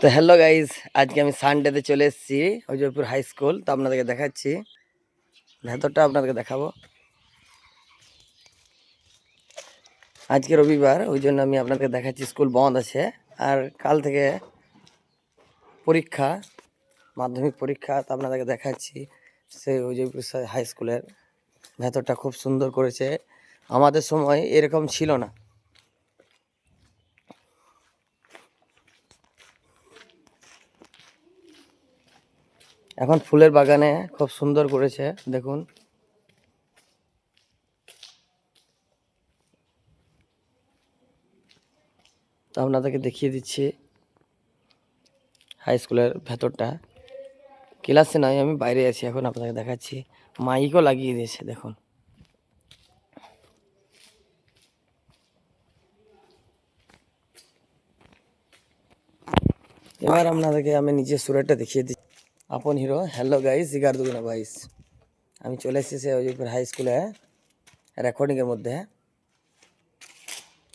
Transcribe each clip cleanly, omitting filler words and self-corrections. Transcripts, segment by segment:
তো hello guys, আজকে আমি সানডেতে চলে এসেছি অজয়পুর হাই স্কুল। তো আপনাদেরকে দেখাচ্ছি, ভেতরটা আপনাদেরকে দেখাবো। আজকে রবিবার, ওই জন্য আমি আপনাদেরকে দেখাচ্ছি স্কুল বন্ধ আছে। আর কাল থেকে পরীক্ষা, মাধ্যমিক পরীক্ষা। তো আপনাদেরকে দেখাচ্ছি সেই অজয়পুর হাই স্কুলের ভেতরটা খুব সুন্দর করেছে। আমাদের সময় এরকম ছিল না। এখন ফুলের বাগানে খুব সুন্দর করেছে, দেখুন। তো আপনাদেরকে দেখিয়ে দিচ্ছি হাই স্কুলের ভেতরটা। ক্লাসে নয়, আমি বাইরে আছি এখন, আপনাকে দেখাচ্ছি। মাইকও লাগিয়ে দিয়েছে, দেখুন। এবার আপনাদেরকে আমি নিজের সুরেরটা দেখিয়ে দিচ্ছি। আপন হিরো, হ্যালো গাইস, 11 2 22। আমি চলে এসেছি অজয়পুর হাই স্কুলে রেকর্ডিংয়ের মধ্যে।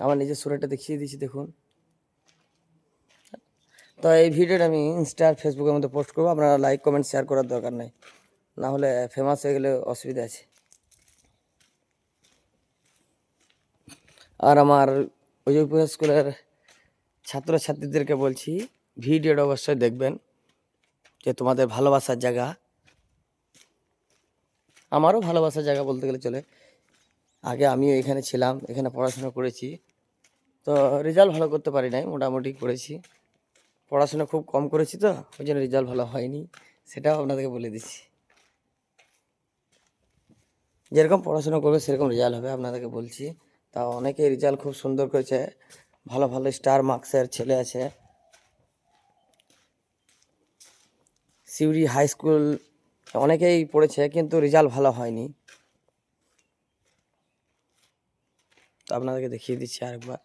আমার নিজের সুরেরটা দেখিয়ে দিচ্ছি, দেখুন। তো এই ভিডিওটা আমি ইনস্টা আর ফেসবুকের মধ্যে পোস্ট করবো। আপনারা লাইক কমেন্ট শেয়ার করার দরকার নেই, না হলে ফেমাস হয়ে গেলে অসুবিধা আছে। আর আমার অজয়পুর স্কুলের ছাত্রছাত্রীদেরকে বলছি, ভিডিওটা অবশ্যই দেখবেন, যে তোমাদের ভালোবাসার জায়গা, আমারও ভালোবাসার জায়গা বলতে গেলে চলে। আগে আমিও এখানে ছিলাম, এখানে পড়াশোনা করেছি। তো রেজাল্ট ভালো করতে পারি নাই, মোটামুটি করেছি। পড়াশোনা খুব কম করেছি, তো ওই জন্য রেজাল্ট ভালো হয়নি, সেটাও আপনাদেরকে বলে দিচ্ছি। যেরকম পড়াশোনা করবে সেরকম রেজাল্ট হবে, আপনাদেরকে বলছি। তা অনেকেই রেজাল্ট খুব সুন্দর করেছে, ভালো ভালো স্টার মার্কসের ছেলে আছে। সিউড়ি হাই স্কুল অনেকেই পড়েছে, কিন্তু রেজাল্ট ভালো হয়নি। তো আপনাদেরকে দেখিয়ে দিচ্ছি আরেকবার।